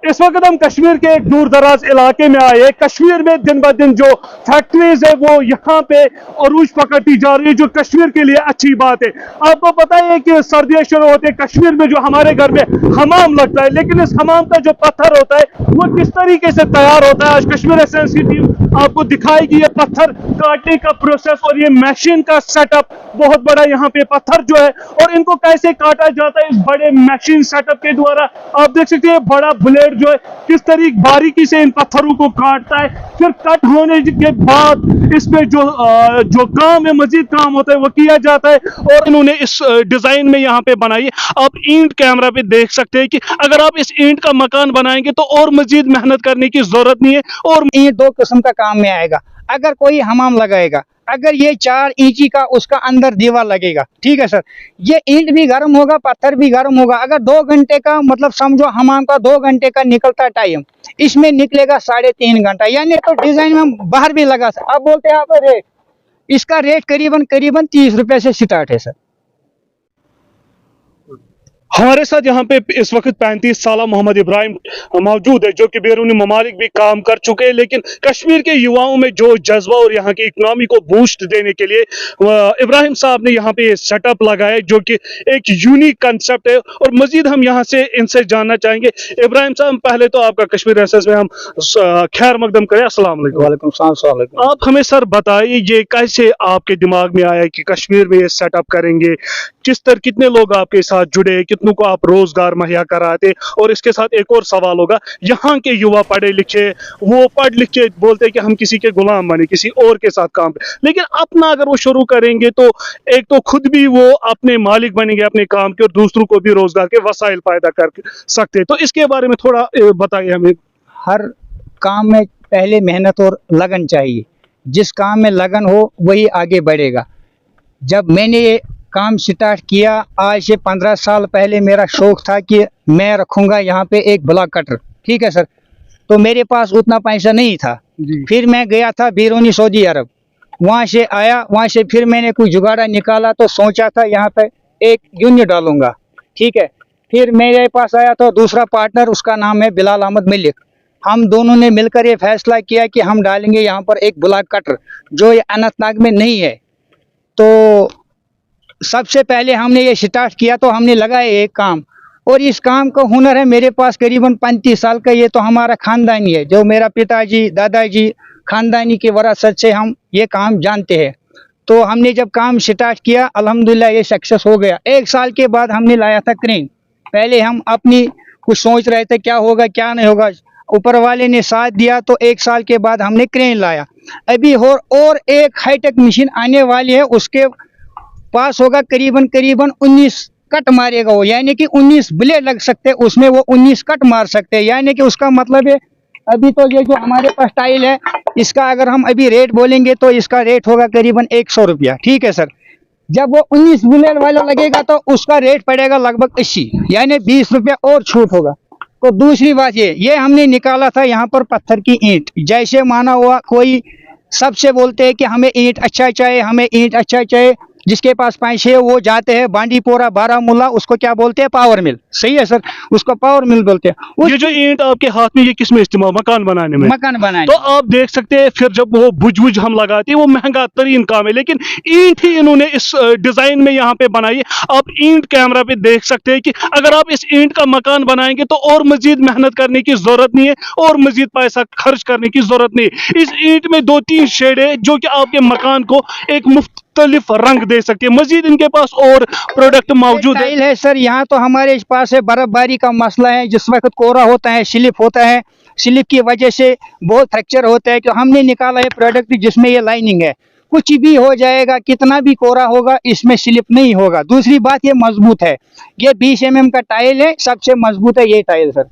इस वक्त हम कश्मीर के एक दूर दराज इलाके में आए। कश्मीर में दिन ब दिन जो फैक्ट्रीज है वो यहाँ पे अरूज पकड़ती जा रही है, जो कश्मीर के लिए अच्छी बात है। आपको पता है कि सर्दियाँ शुरू होती है, कश्मीर में जो हमारे घर में हमाम लगता है, लेकिन इस हमाम का जो पत्थर होता है वो किस तरीके से तैयार होता है, आज कश्मीर एसेंस की टीम आपको दिखाएगी ये पत्थर काटने का प्रोसेस और ये मशीन का सेटअप। बहुत बड़ा यहाँ पे पत्थर जो है और इनको कैसे काटा जाता है इस बड़े मशीन सेटअप के द्वारा। आप देख सकते हैं बड़ा ब्लेड जो है किस तरीके बारीकी से इन पत्थरों को काटता है, फिर कट होने के बाद इसमें जो काम है, मजीद काम होता है वो किया जाता है। और इन्होंने इस डिजाइन में यहाँ पे बनाई। आप ईंट कैमरा पे देख सकते हैं कि अगर आप इस ईंट का मकान बनाएंगे तो और मजीद मेहनत करने की जरूरत नहीं है। और ईंट दो किस्म का काम में आएगा। अगर कोई हमाम लगाएगा, अगर ये 4 इंची का उसका अंदर दीवार लगेगा, ठीक है सर, ये ईंट भी गर्म होगा, पत्थर भी गर्म होगा। अगर 2 घंटे का मतलब समझो हमाम का 2 घंटे का निकलता टाइम, इसमें निकलेगा 3.5 घंटा। यानी तो डिजाइन में हम बाहर भी लगा सकते। अब बोलते हैं आप रेट, इसका रेट करीबन 30 रुपए से स्टार्ट है सर। हमारे साथ यहाँ पे इस वक्त 35 साल मोहम्मद इब्राहिम मौजूद है, जो कि बैरूनी ममालिक भी काम कर चुके हैं, लेकिन कश्मीर के युवाओं में जो जज्बा और यहाँ की इकनॉमी को बूस्ट देने के लिए इब्राहिम साहब ने यहाँ पे सेटअप लगाया, जो कि एक यूनिक कंसेप्ट है। और मजीद हम यहाँ से इनसे जानना चाहेंगे। इब्राहिम साहब, पहले तो आपका कश्मीर एसेंस में हम खैर मकदम करें। अस्सलाम वालेकुम। वालेकुम सलाम। आप हमें सर बताइए, ये कैसे आपके दिमाग में आया कि कश्मीर में ये सेटअप करेंगे, किस तरह, कितने लोग आपके साथ जुड़े, कितनों को आप रोजगार मुहैया कराते। और इसके साथ एक और सवाल होगा, यहाँ के युवा पढ़े लिखे, वो पढ़ लिख के बोलते हैं कि हम किसी के गुलाम बने, किसी और के साथ काम, लेकिन अपना अगर वो शुरू करेंगे तो एक तो खुद भी वो अपने मालिक बनेंगे अपने काम के और दूसरों को भी रोजगार के वसाइल पैदा कर सकते हैं। तो इसके बारे में थोड़ा बताइए हमें। हर काम में पहले मेहनत और लगन चाहिए। जिस काम में लगन हो वही आगे बढ़ेगा। जब मैंने ये काम स्टार्ट किया आज से 15 साल पहले, मेरा शौक था कि मैं रखूंगा यहाँ पे एक ब्लॉक कटर, ठीक है सर। तो मेरे पास उतना पैसा नहीं था। फिर मैं गया था बैरूनी सऊदी अरब, वहाँ से आया, वहाँ से फिर मैंने कुछ जुगाड़ा निकाला तो सोचा था यहाँ पे एक यूनिट डालूंगा, ठीक है। फिर मेरे पास आया तो दूसरा पार्टनर, उसका नाम है बिलाल अहमद मलिक। हम दोनों ने मिलकर ये फैसला किया कि हम डालेंगे यहाँ पर एक ब्लॉक कटर, जो ये अनंतनाग में नहीं है। तो सबसे पहले हमने ये स्टार्ट किया तो हमने लगाया एक काम, और इस काम का हुनर है मेरे पास करीबन 35 साल का। ये तो हमारा खानदानी है, जो मेरा पिताजी दादाजी खानदानी की वरासत से हम ये काम जानते हैं। तो हमने जब काम स्टार्ट किया अल्हम्दुलिल्लाह ये सक्सेस हो गया। 1 साल के बाद हमने लाया था क्रेन। पहले हम अपनी कुछ सोच रहे थे क्या होगा क्या नहीं होगा, ऊपर वाले ने साथ दिया तो 1 साल के बाद हमने क्रेन लाया। अभी और एक हाईटेक मशीन आने वाली है, उसके पास होगा करीबन 19 कट मारेगा वो, यानी कि 19 ब्लेड लग सकते हैं उसमें, वो 19 कट मार सकते हैं। यानी कि उसका मतलब है अभी तो ये जो हमारे पास टाइल है, इसका अगर हम अभी रेट बोलेंगे तो इसका रेट होगा करीबन 100 रुपया, ठीक है सर। जब वो 19 ब्लेड वाला लगेगा तो उसका रेट पड़ेगा लगभग 80, यानी 20 रुपया और छूट होगा। तो दूसरी बात ये हमने निकाला था यहाँ पर पत्थर की ईंट। जैसे माना हुआ कोई सबसे बोलते हैं कि हमें ईंट अच्छा चाहिए, हमें ईंट अच्छा चाहिए। जिसके पास पैसे वो जाते हैं बांडीपोरा बारामूला, उसको क्या बोलते हैं, पावर मिल, सही है सर, उसको पावर मिल बोलते हैं। ये जो ईंट आपके हाथ में, ये किस में इस्तेमाल, मकान बनाने में? मकान बनाने। तो आप देख सकते हैं फिर जब वो बुझ हम लगाते हैं, वो महंगा तरीन काम है, लेकिन ईंट ही इन्होंने इस डिजाइन में यहाँ पे बनाई। आप ईंट कैमरा पे देख सकते हैं कि अगर आप इस ईंट का मकान बनाएंगे तो और मजीद मेहनत करने की जरूरत नहीं है और मजीद पैसा खर्च करने की जरूरत नहीं है। इस ईंट में 2-3 शेड है जो कि आपके मकान को एक मुख्तलिफ रंग दे सकते हैं। मजीद इनके पास और प्रोडक्ट मौजूद है सर। यहाँ तो हमारे पास है बर्फबारी का मसला है, जिस वक्त कोहरा होता है स्लिप होता है, स्लिप की वजह से बहुत फ्रैक्चर होता है। तो हमने निकाला है प्रोडक्ट जिसमें ये लाइनिंग है, कुछ भी हो जाएगा, कितना भी कोहरा होगा, इसमें स्लिप नहीं होगा। दूसरी बात ये मजबूत है, ये 20 mm का टाइल है, सबसे मजबूत है ये टाइल सर।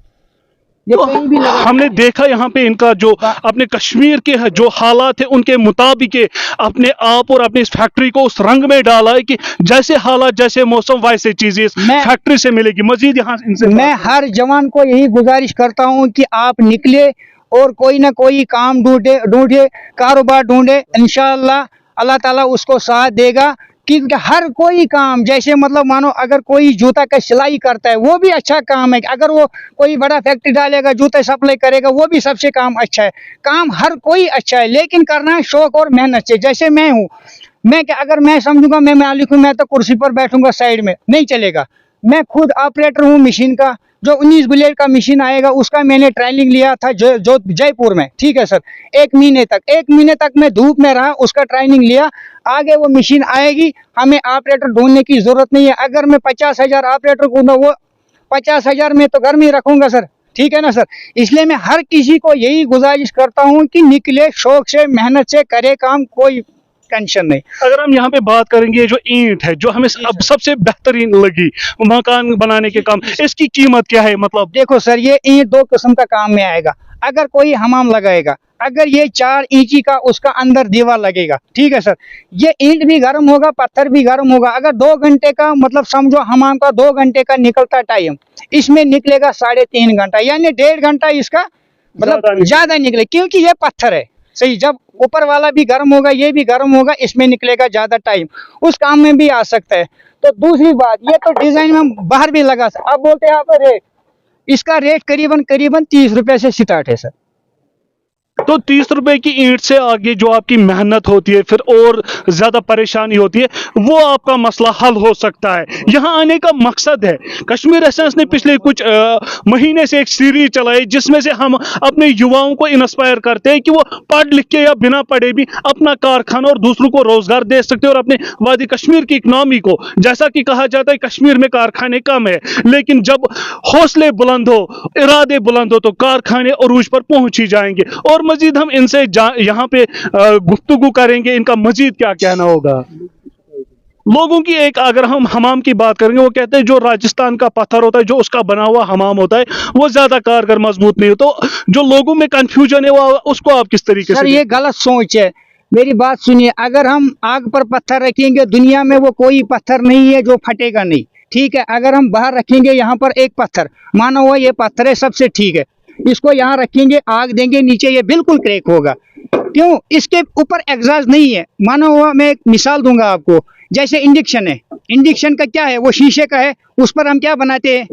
तो हमने देखा यहाँ पे इनका जो अपने कश्मीर के जो हालात है उनके मुताबिक अपने आप और अपनी इस फैक्ट्री को उस रंग में डाला है कि जैसे हालात जैसे मौसम वैसे चीजें इस फैक्ट्री से मिलेगी। मजीद यहाँ इनसे मैं हर जवान को यही गुजारिश करता हूँ कि आप निकले और कोई ना कोई काम ढूंढे, कारोबार ढूंढे, इंशाअल्लाह अल्लाह ताला उसको साथ देगा। क्योंकि हर कोई काम, जैसे मतलब मानो अगर कोई जूता का सिलाई करता है वो भी अच्छा काम है, अगर वो कोई बड़ा फैक्ट्री डालेगा जूता सप्लाई करेगा वो भी सबसे काम अच्छा है। काम हर कोई अच्छा है, लेकिन करना है शौक और मेहनत से। जैसे मैं हूँ, मैं क्या, अगर मैं समझूंगा मैं मालिक हूँ, मैं तो कुर्सी पर बैठूंगा साइड में, नहीं चलेगा। मैं खुद ऑपरेटर हूँ मशीन का। जो 19 ब्लेड का मशीन आएगा उसका मैंने ट्रेनिंग लिया था जो जयपुर में, ठीक है सर। 1 महीने तक मैं धूप में रहा, उसका ट्रेनिंग लिया। आगे वो मशीन आएगी, हमें ऑपरेटर ढूंढने की जरूरत नहीं है। अगर मैं 50,000 ऑपरेटर को ना, वो 50,000 में तो घर में रखूंगा सर, ठीक है ना सर। इसलिए मैं हर किसी को यही गुजारिश करता हूँ कि निकले शौक से, मेहनत से करे काम, कोई टेंशन नहीं। अगर हम यहाँ पे बात करेंगे, जो ईंट है जो हमें अब सबसे बेहतरीन लगी मकान बनाने के काम, इसकी कीमत क्या है? मतलब देखो सर, ये ईंट 2 किस्म का काम में आएगा। अगर कोई हमाम लगाएगा, अगर ये 4 इंची का उसका अंदर दीवार लगेगा, ठीक है सर, ये ईंट भी गर्म होगा, पत्थर भी गर्म होगा। अगर 2 घंटे का, मतलब समझो हमाम का 2 घंटे का निकलता टाइम, इसमें निकलेगा 3.5 घंटा, यानी 1.5 घंटा इसका मतलब ज्यादा निकले, क्योंकि ये पत्थर है। सही, जब ऊपर वाला भी गर्म होगा, ये भी गर्म होगा, इसमें निकलेगा ज्यादा टाइम, उस काम में भी आ सकता है। तो दूसरी बात, ये तो डिजाइन में बाहर भी लगा। अब बोलते हैं यहाँ पर रेट, इसका रेट करीबन 30 रुपए से स्टार्ट है सर। तो 30 रुपए की ईंट से आगे जो आपकी मेहनत होती है, फिर और ज्यादा परेशानी होती है, वो आपका मसला हल हो सकता है। यहाँ आने का मकसद है, कश्मीर एसेंस ने पिछले कुछ महीने से एक सीरीज चलाई जिसमें से हम अपने युवाओं को इंस्पायर करते हैं कि वो पढ़ लिख के या बिना पढ़े भी अपना कारखाना और दूसरों को रोजगार दे सकते हैं, और अपने वादी कश्मीर की इकनॉमी को, जैसा कि कहा जाता है कश्मीर में कारखाने कम है, लेकिन जब हौसले बुलंद हो, इरादे बुलंद हो, तो कारखाने अरूज पर पहुंच ही जाएंगे। और मजीद हम इनसे यहाँ पे गुफ्तगू करेंगे, इनका मजीद क्या कहना होगा। लोगों की एक, अगर हम हमाम की बात करेंगे, वो कहते हैं जो राजस्थान का पत्थर होता है, जो उसका बना हुआ हमाम होता है, वो ज्यादा कारगर मजबूत नहीं होता। तो जो लोगों में कंफ्यूजन है, वो उसको आप किस तरीके से? सर ये गलत सोच है, मेरी बात सुनिए। अगर हम आग पर पत्थर रखेंगे, दुनिया में वो कोई पत्थर नहीं है जो फटेगा नहीं, ठीक है। अगर हम बाहर रखेंगे यहाँ पर एक पत्थर, मानो हुआ ये पत्थर है, सबसे ठीक है, इसको यहाँ रखेंगे, आग देंगे, नीचे ये बिल्कुल क्रैक होगा। क्यों? इसके ऊपर एग्जॉस्ट नहीं है। मानो हुआ, मैं एक मिसाल दूंगा आपको, जैसे इंडक्शन है, इंडक्शन का क्या है, वो शीशे का है, उस पर हम क्या बनाते हैं,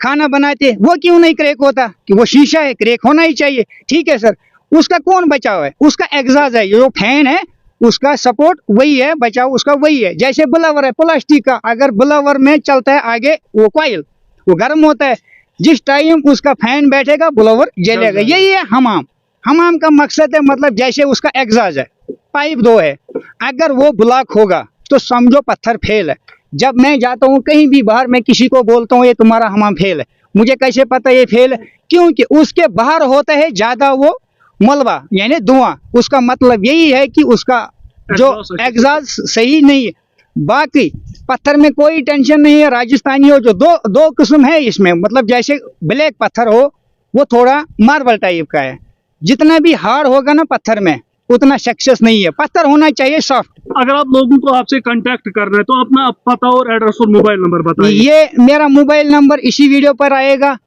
खाना बनाते हैं। वो क्यों नहीं क्रैक होता? कि वो शीशा है, क्रैक होना ही चाहिए, ठीक है सर। उसका कौन बचाव है? उसका एग्जॉस्ट है, जो फैन है उसका सपोर्ट वही है, बचाव उसका वही है। जैसे ब्लोवर है प्लास्टिक का, अगर ब्लोवर में चलता है आगे वो कॉइल, वो गर्म होता है, जिस टाइम उसका फैन बैठेगा ब्लोवर जलेगा। यही है हमाम। हमाम का मकसद है, मतलब जैसे उसका एग्जॉस्ट है, पाइप 2 है, अगर वो ब्लॉक होगा तो समझो पत्थर फेल है। जब मैं जाता हूँ कहीं भी बाहर, मैं किसी को बोलता हूँ ये तुम्हारा हमाम फेल है, मुझे कैसे पता ये फेल है? क्योंकि उसके बाहर होता है ज्यादा वो मलबा, यानी धुआं। उसका मतलब यही है कि उसका जो एग्जॉस्ट सही नहीं है। बाकी पत्थर में कोई टेंशन नहीं है। राजस्थानी हो जो दो किस्म है इसमें, मतलब जैसे ब्लैक पत्थर हो, वो थोड़ा मार्बल टाइप का है। जितना भी हार्ड होगा ना पत्थर में, उतना सक्सेस नहीं है। पत्थर होना चाहिए सॉफ्ट। अगर आप लोगों को आपसे कांटेक्ट करना है तो अपना पता और एड्रेस और मोबाइल नंबर बताइए। ये मेरा मोबाइल नंबर इसी वीडियो पर आएगा,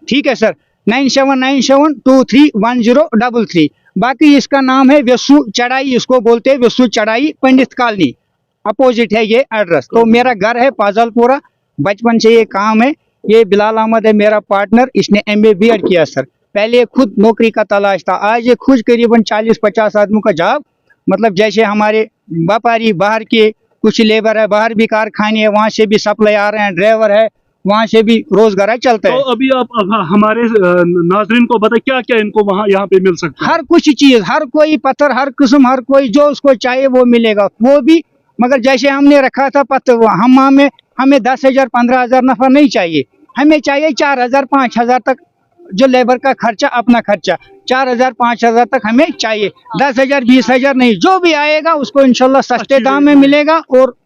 ठीक है सर, 9797231033। बाकी इसका नाम है व्यसु चढ़ाई, इसको बोलते हैं व्यसु चढ़ाई, पंडित कॉलोनी अपोजिट है ये एड्रेस। तो मेरा घर है पाजलपुरा, बचपन से ये काम है। ये बिलाल अहमद है मेरा पार्टनर, इसने MA BEd किया सर। पहले खुद नौकरी का तलाश था, आज ये खुद करीबन 40-50 आदमियों का जॉब, मतलब जैसे हमारे व्यापारी बाहर के कुछ लेबर है, बाहर भी कारखाने है, वहाँ से भी सप्लाई आ रहे हैं, ड्राइवर है, वहाँ से भी रोजगार चलता है। तो अभी आप हमारे नाजरीन को बताएं क्या क्या इनको वहाँ यहाँ पे मिल सकता है? हर कुछ चीज, हर कोई पत्थर, हर किस्म, हर कोई जो उसको चाहिए वो मिलेगा। वो भी मगर जैसे हमने रखा था पत्थर, हमें 10,000 15,000 नफा नहीं चाहिए, हमें चाहिए 4,000 5,000 तक, जो लेबर का खर्चा, अपना खर्चा 4,000 5,000 तक हमें चाहिए। 10,000 20,000 नहीं, जो भी आएगा उसको इंशाल्लाह सस्ते दाम में मिलेगा। और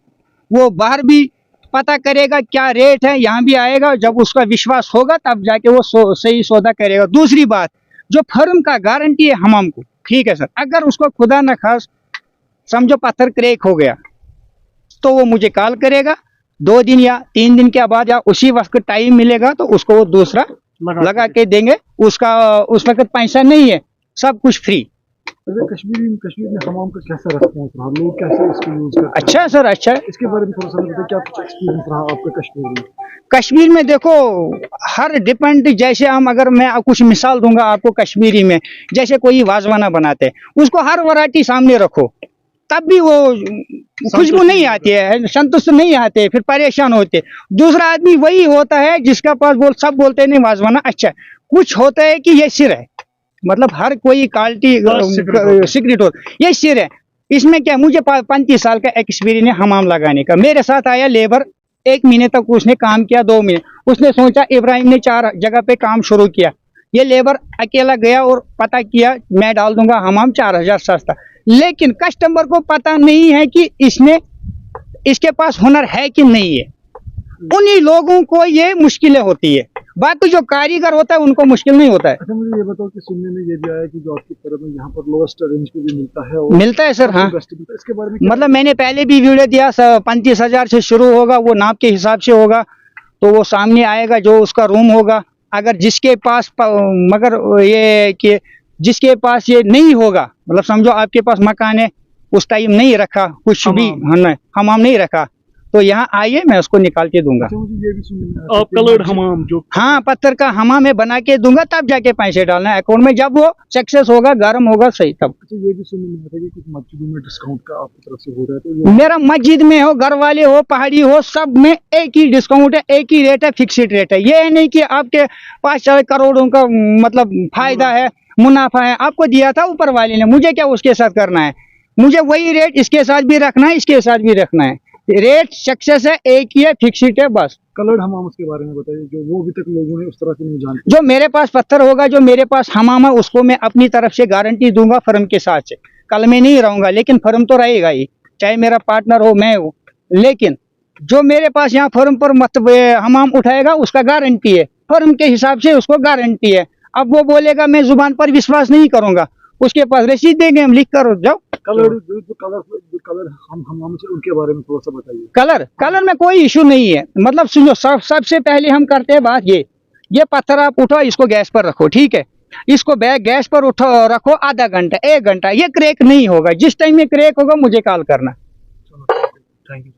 वो बाहर भी पता करेगा क्या रेट है, यहाँ भी आएगा, जब उसका विश्वास होगा तब जाके वो सही सौदा करेगा। दूसरी बात, जो फर्म का गारंटी है हमाम को, ठीक है सर, अगर उसको खुदा न खास समझो पत्थर क्रैक हो गया तो वो मुझे कॉल करेगा, 2 दिन या 3 दिन के बाद या उसी वक्त टाइम मिलेगा तो उसको वो दूसरा लगा के देंगे। उसका उस वक्त पैसा नहीं है, सब कुछ फ्री। कश्मीर में हमाम का कैसा रिस्पॉन्स रहा, लोग कैसे इसको यूज करते हैं? अच्छा है सर, अच्छा है। इसके बारे में थोड़ा सा बताइए, क्या कुछ एक्सपीरियंस रहा आपका कश्मीर में? कश्मीर में देखो, हर डिपेंड, जैसे हम, अगर मैं कुछ मिसाल दूंगा आपको कश्मीरी में, जैसे कोई वाजवाना बनाते हैं, उसको हर वैरायटी सामने रखो, तब भी वो खुशबू नहीं आती है, संतुष्ट नहीं आते, फिर परेशान होते। दूसरा आदमी वही होता है जिसका पास सब बोलते हैं नहीं वाजवाना अच्छा है। कुछ होता है कि ये सिर है, मतलब हर कोई क्वालिटी सीक्रेट हो, ये सिर है। इसमें क्या, मुझे 35 साल का एक्सपीरियंस है हमाम लगाने का। मेरे साथ आया लेबर, 1 महीने तक उसने काम किया, 2 महीने उसने सोचा इब्राहिम ने 4 जगह पे काम शुरू किया। ये लेबर अकेला गया और पता किया मैं डाल दूंगा हमाम 4000 सस्ता, लेकिन कस्टमर को पता नहीं है कि इसके पास हुनर है कि नहीं है। उन्हीं लोगों को ये मुश्किलें होती है, बाकी जो कारीगर होता है उनको मुश्किल नहीं होता है। अच्छा, मुझे ये बताओ कि सुनने में ये भी आया कि जो आपकी तरफ में यहाँ पर लोएस्ट रेंज पे भी मिलता है और मिलता है सर, हाँ। इसके बारे में मतलब मैंने पहले भी वीडियो दिया, 35,000 से शुरू होगा, वो नाप के हिसाब से होगा, तो वो सामने आएगा जो उसका रूम होगा। अगर जिसके पास मगर ये कि जिसके पास ये नहीं होगा, मतलब समझो आपके पास मकान है, उस टाइम नहीं रखा कुछ भी हमाम नहीं रखा, तो यहाँ आइए, मैं उसको निकाल के दूंगा। अच्छा, मुझे ये भी सुनने में आया आप कलर्ड हमाम जो, हाँ, पत्थर का हमाम में बना के दूंगा, तब जाके पैसे डालना है अकाउंट में, जब वो सक्सेस होगा, गर्म होगा सही तब। अच्छा, ये भी सुनने में आता है कि कुछ मस्जिदों में डिस्काउंट का आपकी तरफ से हो रहा है, तो ये मेरा मस्जिद में हो, घर वाले हो, पहाड़ी हो, सब में एक ही डिस्काउंट है, एक ही रेट है, फिक्स्ड रेट है। ये नहीं कि आपके 5 करोड़ों का मतलब फायदा है, मुनाफा है, आपको दिया था ऊपर वाले ने, मुझे क्या उसके साथ करना है। मुझे वही रेट इसके साथ भी रखना है, इसके साथ भी रखना है। रेट सक्सेस है, एक ही है, फिक्स्ड है, बस। कलर्ड हमाम के बारे में बताइए, जो वो अभी तक लोगों ने उस तरह से नहीं जानते। जो मेरे पास पत्थर होगा, जो मेरे पास हमाम है, उसको मैं अपनी तरफ से गारंटी दूंगा फर्म के साथ से। कल मैं नहीं रहूंगा, लेकिन फर्म तो रहेगा ही, चाहे मेरा पार्टनर हो, मैं हूँ, लेकिन जो मेरे पास यहाँ फर्म पर हमाम उठाएगा उसका गारंटी है, फर्म के हिसाब से उसको गारंटी है। अब वो बोलेगा मैं जुबान पर विश्वास नहीं करूंगा, उसके पास रसीद देंगे हम, लिख कर जाओ। कलर हम हमाम से उनके बारे में थोड़ा सा बताइए। कलर में कोई इशू नहीं है, मतलब सुनो, सबसे पहले हम करते हैं बात ये पत्थर आप उठाओ, इसको गैस पर रखो, ठीक है, इसको गैस पर उठो, रखो आधा घंटा 1 घंटा, ये क्रैक नहीं होगा। जिस टाइम में क्रैक होगा मुझे कॉल करना। Thank you.